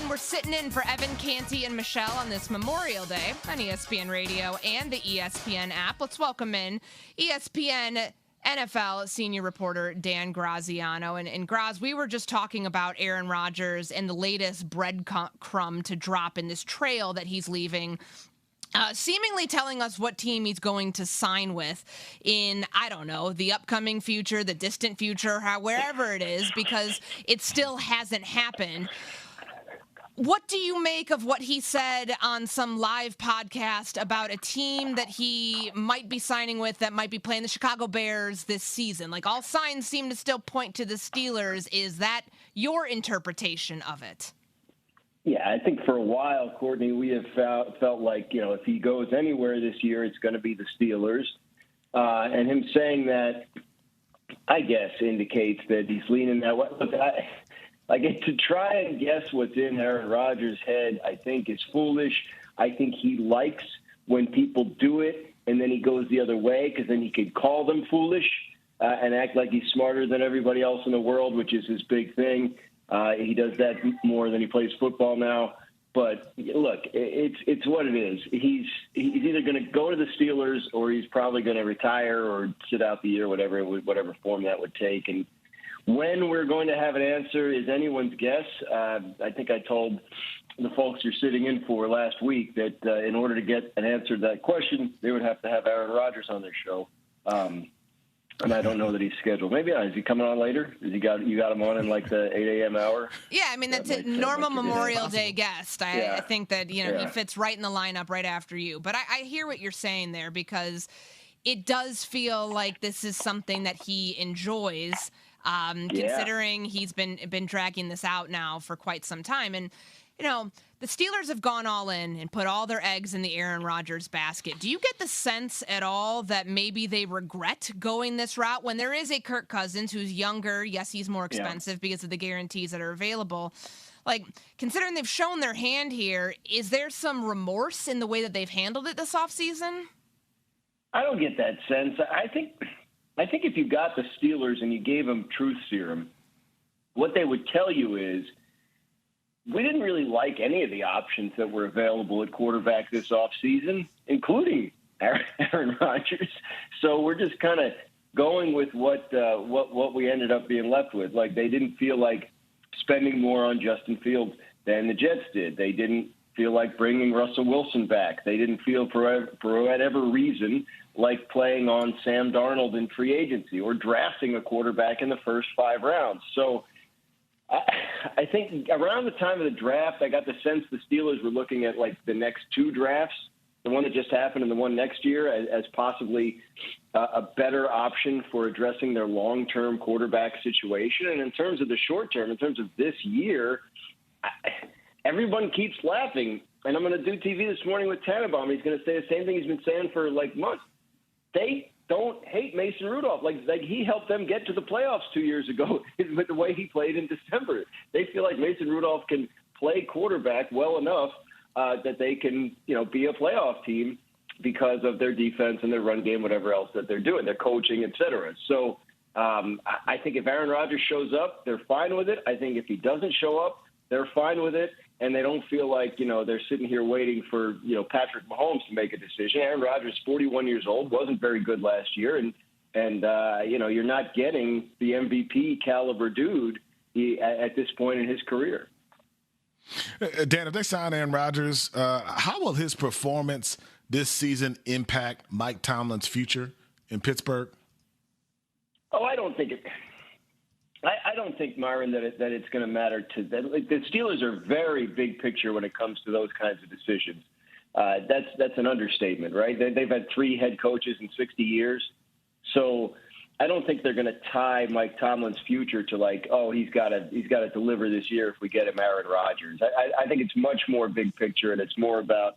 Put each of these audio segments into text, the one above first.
Shannon. We're sitting in for Evan, Canty, and Michelle on this Memorial Day on ESPN Radio and the ESPN app. Let's welcome in ESPN NFL senior reporter Dan Graziano. And Graz, we were just talking about Aaron Rodgers and the latest breadcrumb to drop in this trail that he's leaving. Seemingly telling us what team he's going to sign with in, I don't know, the upcoming future, the distant future, wherever it is, because it still hasn't happened. What do you make of what he said on some live podcast about a team that he might be signing with that might be playing the Chicago Bears this season? Like, all signs seem to still point to the Steelers. Is that your interpretation of it? Yeah, I think for a while, Courtney, we have felt like, if he goes anywhere this year, it's going to be the Steelers. And him saying that, I guess, indicates that he's leaning that way. Look, to try and guess what's in Aaron Rodgers' head, I think is foolish. I think he likes when people do it and then he goes the other way, because then he could call them foolish and act like he's smarter than everybody else in the world, which is his big thing. He does that more than he plays football now. But look, it's what it is. He's either going to go to the Steelers or he's probably going to retire or sit out the year, whatever form that would take. And when we're going to have an answer is anyone's guess. I think I told the folks you're sitting in for last week that in order to get an answer to that question, they would have to have Aaron Rodgers on their show. And I don't know that he's scheduled. Maybe not. Is he coming on later? You got him on in like the 8 a.m. hour? Yeah, I mean, that's a normal Memorial Day guest. I think that, he fits right in the lineup right after you. But I hear what you're saying there, because it does feel like this is something that he enjoys, considering he's been dragging this out now for quite some time. And, the Steelers have gone all in and put all their eggs in the Aaron Rodgers basket. Do you get the sense at all that maybe they regret going this route when there is a Kirk Cousins who's younger? Yes, he's more expensive because of the guarantees that are available. Like, considering they've shown their hand here, is there some remorse in the way that they've handled it this offseason? I don't get that sense. I think if you got the Steelers and you gave them truth serum, what they would tell you is, we didn't really like any of the options that were available at quarterback this offseason, including Aaron Rodgers. So we're just kind of going with what we ended up being left with. Like, they didn't feel like spending more on Justin Fields than the Jets did. They didn't feel like bringing Russell Wilson back. They didn't feel, for whatever reason, like playing on Sam Darnold in free agency or drafting a quarterback in the first 5 rounds. So I think around the time of the draft, I got the sense the Steelers were looking at like the next 2 drafts, the one that just happened and the one next year, as possibly a better option for addressing their long-term quarterback situation. And in terms of the short term, in terms of this year, everyone keeps laughing. And I'm going to do TV this morning with Tannenbaum. He's going to say the same thing he's been saying for like months. They don't hate Mason Rudolph. Like he helped them get to the playoffs 2 years ago with the way he played in December. They feel like Mason Rudolph can play quarterback well enough that they can, be a playoff team because of their defense and their run game, whatever else that they're doing, their coaching, et cetera. So I think if Aaron Rodgers shows up, they're fine with it. I think if he doesn't show up, they're fine with it. And they don't feel like, they're sitting here waiting for, Patrick Mahomes to make a decision. Aaron Rodgers, 41 years old, wasn't very good last year. And you're not getting the MVP caliber dude at this point in his career. Dan, if they sign Aaron Rodgers, how will his performance this season impact Mike Tomlin's future in Pittsburgh? Oh, I don't think Myron, that it's going to matter to them. Like, the Steelers are very big picture when it comes to those kinds of decisions. That's an understatement, right? They've had 3 head coaches in 60 years, so I don't think they're going to tie Mike Tomlin's future to like, oh, he's got to deliver this year if we get him Aaron Rodgers. I think it's much more big picture, and it's more about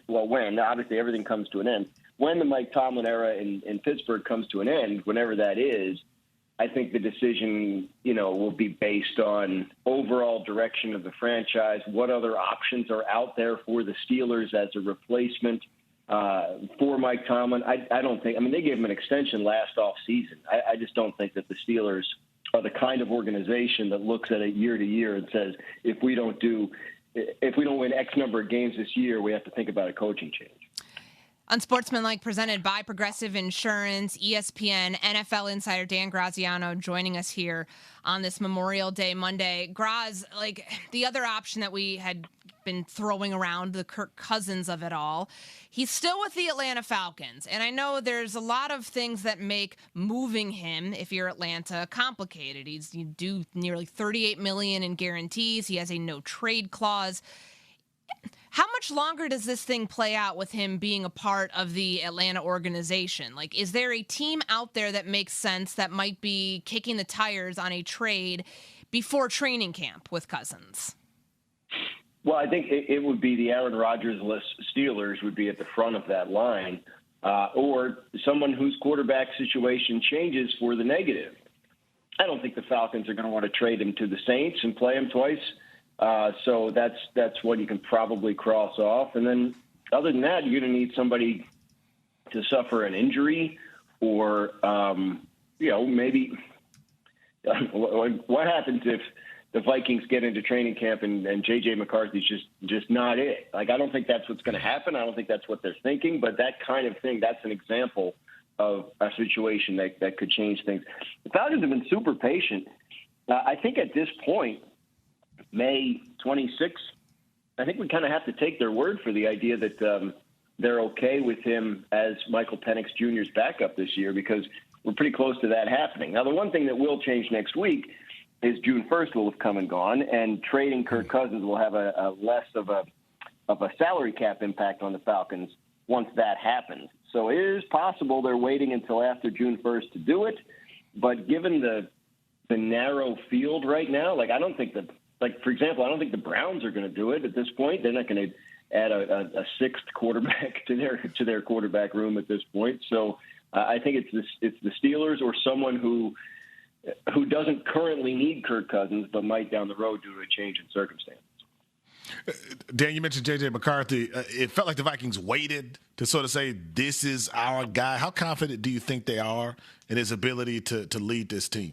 when obviously everything comes to an end. When the Mike Tomlin era in Pittsburgh comes to an end, whenever that is, I think the decision, will be based on overall direction of the franchise, what other options are out there for the Steelers as a replacement for Mike Tomlin. I don't think – they gave him an extension last offseason. I just don't think that the Steelers are the kind of organization that looks at it year to year and says, if we don't win X number of games this year, we have to think about a coaching change. Unsportsmanlike, presented by Progressive Insurance, ESPN NFL insider Dan Graziano joining us here on this Memorial Day Monday. Graz, like the other option that we had been throwing around, the Kirk Cousins of it all, he's still with the Atlanta Falcons. And I know there's a lot of things that make moving him, if you're Atlanta, complicated. He's due nearly $38 million in guarantees. He has a no trade clause. How much longer does this thing play out with him being a part of the Atlanta organization? Like, is there a team out there that makes sense that might be kicking the tires on a trade before training camp with Cousins? Well, I think it would be the Aaron Rodgers-less Steelers would be at the front of that line, or someone whose quarterback situation changes for the negative. I don't think the Falcons are going to want to trade him to the Saints and play him twice. So that's what you can probably cross off. And then other than that, you're going to need somebody to suffer an injury or, maybe what happens if the Vikings get into training camp and J.J. McCarthy's just not it. Like, I don't think that's what's going to happen. I don't think that's what they're thinking. But that kind of thing, that's an example of a situation that could change things. The Falcons have been super patient. I think at this point, May 26th, I think we kind of have to take their word for the idea that they're okay with him as Michael Penix Jr.'s backup this year, because we're pretty close to that happening. Now, the one thing that will change next week is June 1st will have come and gone, and trading Kirk Cousins will have a less of a salary cap impact on the Falcons once that happens. So it is possible they're waiting until after June 1st to do it, but given the narrow field right now, like, I don't think that. Like, for example, I don't think the Browns are going to do it at this point. They're not going to add a sixth quarterback to their quarterback room at this point. So I think it's the Steelers or someone who doesn't currently need Kirk Cousins but might down the road due to a change in circumstances. Dan, you mentioned J.J. McCarthy. It felt like the Vikings waited to sort of say, this is our guy. How confident do you think they are in his ability to lead this team?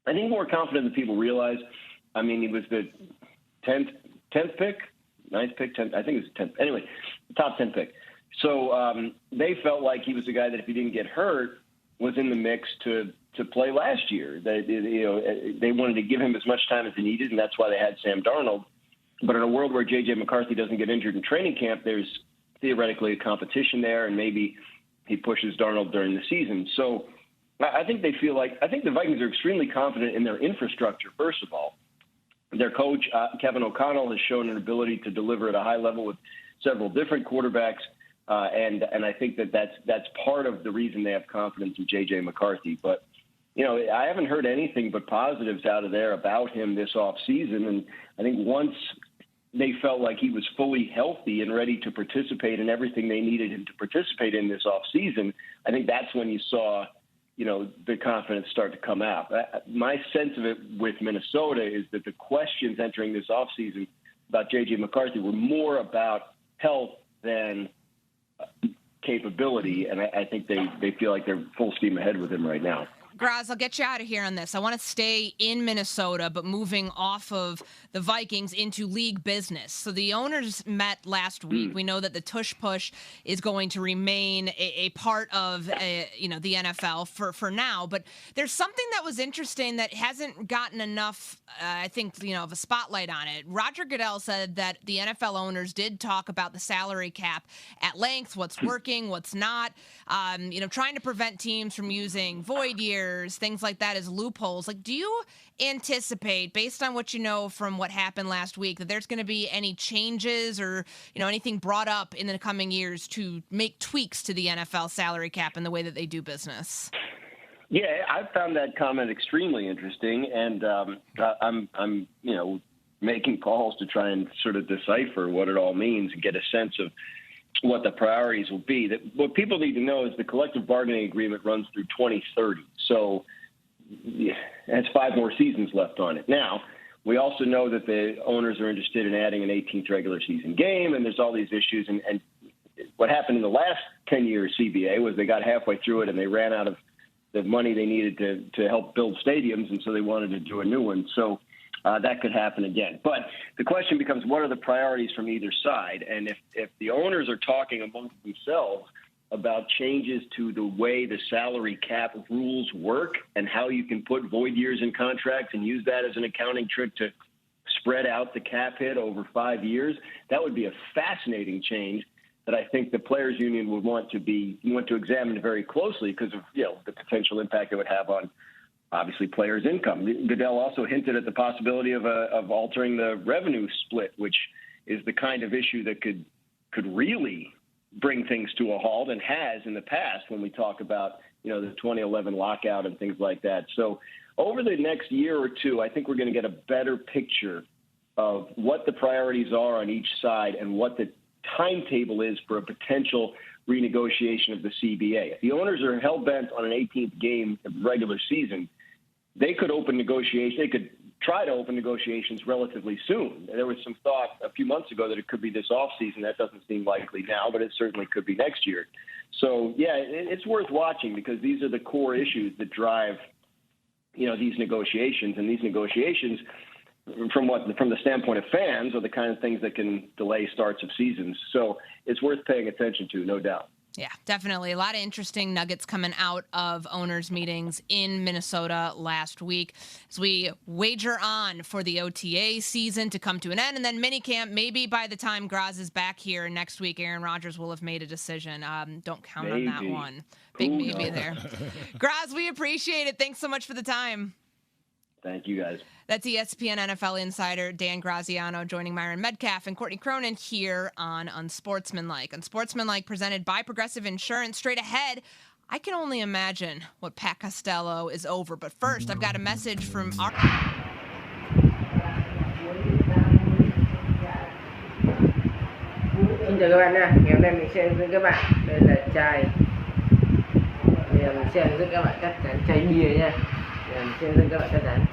I think more confident than people realize. I mean, he was the 10th pick, 9th pick, 10th. I think it was 10th. Anyway, top 10 pick. So they felt like he was a guy that if he didn't get hurt was in the mix to play last year. They wanted to give him as much time as he needed, and that's why they had Sam Darnold. But in a world where J.J. McCarthy doesn't get injured in training camp, there's theoretically a competition there, and maybe he pushes Darnold during the season. So I think the Vikings are extremely confident in their infrastructure, first of all. Their coach, Kevin O'Connell, has shown an ability to deliver at a high level with several different quarterbacks, and I think that's part of the reason they have confidence in J.J. McCarthy. But, I haven't heard anything but positives out of there about him this offseason, and I think once they felt like he was fully healthy and ready to participate in everything they needed him to participate in this offseason, I think that's when you saw the confidence start to come out. My sense of it with Minnesota is that the questions entering this offseason about J.J. McCarthy were more about health than capability, and I think they feel like they're full steam ahead with him right now. Graz, I'll get you out of here on this. I want to stay in Minnesota, but moving off of the Vikings into league business. So the owners met last week. We know that the tush-push is going to remain a part of the NFL for now. But there's something that was interesting that hasn't gotten enough, I think, of a spotlight on it. Roger Goodell said that the NFL owners did talk about the salary cap at length, what's working, what's not, trying to prevent teams from using void years, things like that as loopholes. Like, do you anticipate, based on what you know from what happened last week, that there's going to be any changes or, anything brought up in the coming years to make tweaks to the NFL salary cap and the way that they do business? Yeah, I found that comment extremely interesting, and I'm making calls to try and sort of decipher what it all means and get a sense of what the priorities will be. That what people need to know is the collective bargaining agreement runs through 2030. So it has 5 more seasons left on it. Now, we also know that the owners are interested in adding an 18th regular season game, and there's all these issues. And what happened in the last 10-year CBA was they got halfway through it and they ran out of the money they needed to help build stadiums, and so they wanted to do a new one. So that could happen again. But the question becomes, what are the priorities from either side? And if the owners are talking amongst themselves about changes to the way the salary cap rules work and how you can put void years in contracts and use that as an accounting trick to spread out the cap hit over 5 years, that would be a fascinating change that I think the players' union would want to examine very closely because of the potential impact it would have on obviously players' income. Goodell also hinted at the possibility of altering the revenue split, which is the kind of issue that could really bring things to a halt and has in the past when we talk about the 2011 lockout and things like that. So over the next year or two, I think we're going to get a better picture of what the priorities are on each side and what the timetable is for a potential renegotiation of the CBA. If the owners are hell-bent on an 18th game of regular season, they could open negotiations. They could try to open negotiations relatively soon. There was some thought a few months ago that it could be this offseason. That doesn't seem likely now, but it certainly could be next year. So, yeah, it's worth watching because these are the core issues that drive, these negotiations. And these negotiations, from the standpoint of fans, are the kind of things that can delay starts of seasons. So it's worth paying attention to, no doubt. Yeah, definitely. A lot of interesting nuggets coming out of owners' meetings in Minnesota last week as we wager on for the OTA season to come to an end. And then minicamp, maybe by the time Graz is back here next week, Aaron Rodgers will have made a decision. Don't count on that one. Big maybe there. Graz, we appreciate it. Thanks so much for the time. Thank you, guys. That's ESPN NFL insider Dan Graziano joining Myron Metcalf and Courtney Cronin here on Unsportsmanlike. Unsportsmanlike presented by Progressive Insurance. Straight ahead, I can only imagine what Pat Costello is over. But first, I've got a message from our... Xin chào các bạn nha. Ngày hôm nay mình sẽ hướng dẫn các bạn. Đây là chai. Bây giờ mình sẽ hướng dẫn các bạn cắt dán chai bia nha. Mình sẽ hướng dẫn các bạn cắt dán.